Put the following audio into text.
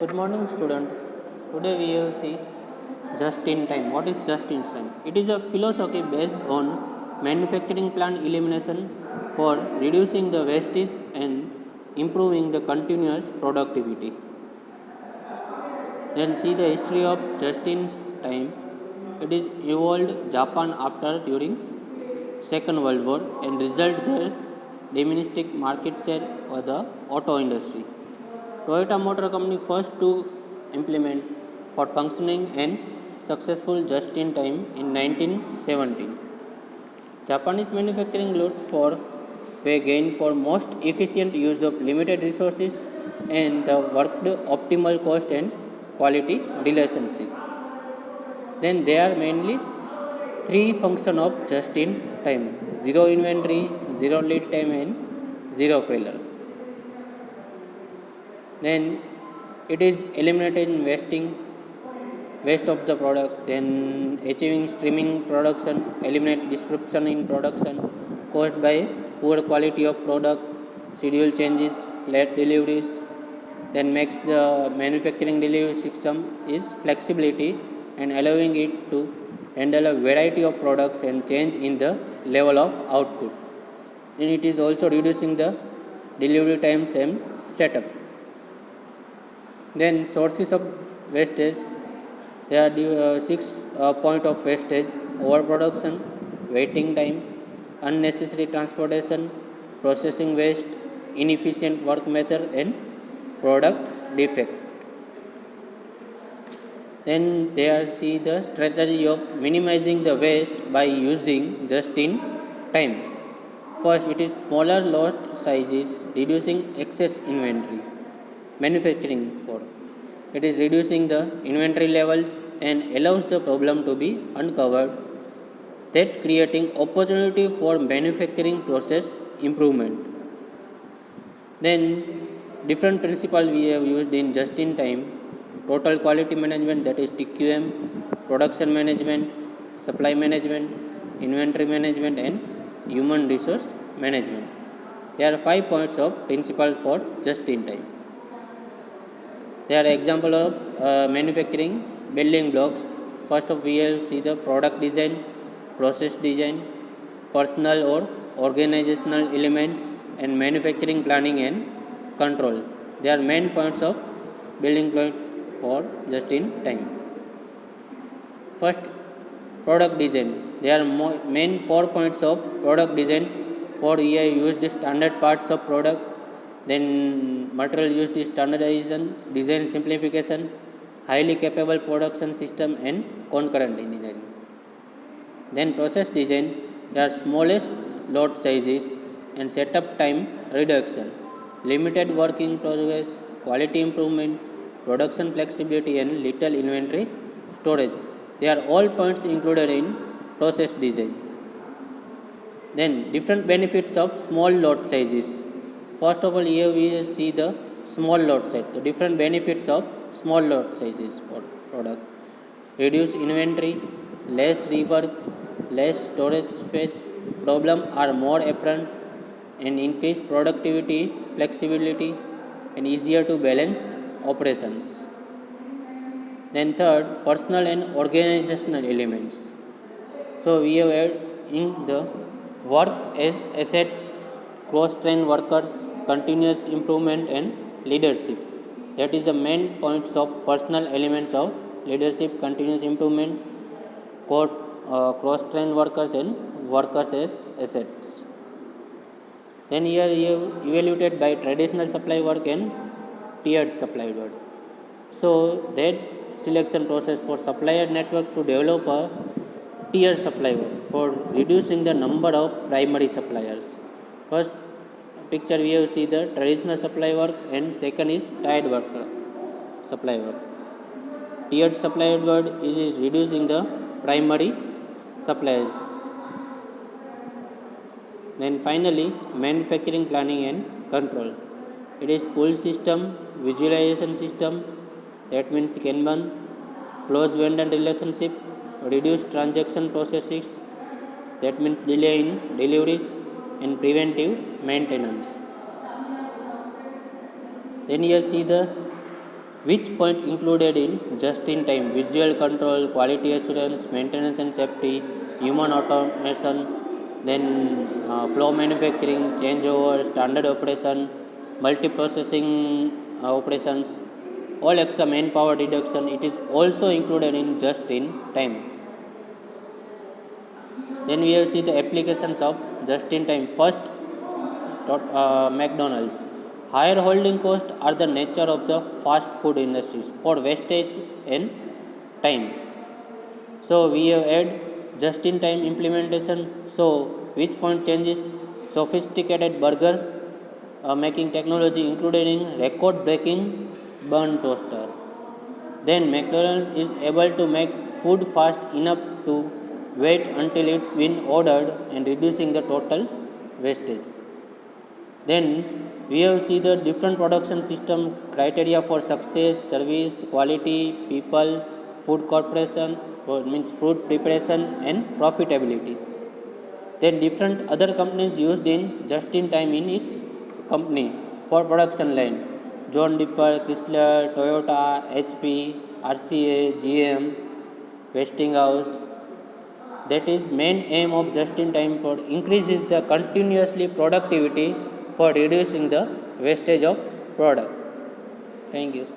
Good morning, student. Today we will see just in time. What is just in time? It is a philosophy based on manufacturing plant elimination for reducing the wastage and improving the continuous productivity. Then see the history of just in time. It is evolved Japan after during Second World War and result the diminished market share of the auto industry. Toyota Motor Company first to implement for functioning and successful just-in-time in 1917. Japanese manufacturing looked for way gain for most efficient use of limited resources and the worked optimal cost and quality relationship. Then there are mainly three function of just-in-time: zero inventory, zero lead time, and zero failure. Then it is eliminating waste of the product, then achieving streaming production, eliminate disruption in production caused by poor quality of product, schedule changes, late deliveries, then makes the manufacturing delivery system is flexibility and allowing it to handle a variety of products and change in the level of output. And it is also reducing the delivery times and setup. Then sources of wastage, there are six point of wastage: overproduction, waiting time, unnecessary transportation, processing waste, inefficient work method, and product defect. Then there see the strategy of minimizing the waste by using just in time. First, it is smaller lot sizes, reducing excess inventory. Manufacturing for it is reducing the inventory levels and allows the problem to be uncovered, that creating opportunity for manufacturing process improvement. Then different principle we have used in just in time: total quality management, that is TQM, production management, supply management, inventory management, and human resource management. There are 5 points of principle for just in time. They are example of manufacturing building blocks. First of we will see the product design, process design, personal or organizational elements, and manufacturing planning and control. They are main points of building block for just in time. First, product design. There are main 4 points of product design. For we have used standard parts of product, then material used is standardization, design simplification, highly capable production system, and concurrent engineering. Then process design, there are smallest lot sizes and setup time reduction, limited working progress, quality improvement, production flexibility, and little inventory storage. They are all points included in process design. Then different benefits of small lot sizes. First of all, here we see the small lot size. The different benefits of small lot sizes for product: reduce inventory, less rework, less storage space. Problem are more apparent and increase productivity, flexibility, and easier to balance operations. Then third, personal and organizational elements. So we have added in the work as assets, cross-trained workers, continuous improvement, and leadership. That is the main points of personal elements of leadership, continuous improvement, cross-trained workers, and workers as assets. Then here you have evaluated by traditional supply work and tiered supply work. So that selection process for supplier network to develop a tier supply work for reducing the number of primary suppliers. First picture we have see the traditional supply work, and second is tiered work supply work. Tiered supply work is reducing the primary suppliers. Then finally, manufacturing planning and control. It is pull system, visualization system, that means Kanban, close vendor relationship, reduce transaction processes, that means delay in deliveries, and preventive maintenance. Then here see the Which point included in just-in-time? Visual control, quality assurance, maintenance and safety, human automation, then flow manufacturing, changeover, standard operation, multiprocessing operations, all extra manpower reduction. It is also included in just-in-time. Then we have see the applications of just-in-time. First, McDonald's. Higher holding costs are the nature of the fast food industries for wastage and time. So we have add just-in-time implementation. So which point changes? Sophisticated burger making technology including record-breaking burn toaster. Then McDonald's is able to make food fast enough to wait until it's been ordered and reducing the total wastage. Then we have see the different production system criteria for success, service, quality, people, food corporation, means food preparation and profitability. Then different other companies used in just-in-time in his company for production line. John Deere, Chrysler, Toyota, HP, RCA, GM, Westinghouse. That is main aim of just-in-time for increases the continuously productivity for reducing the wastage of product. Thank you.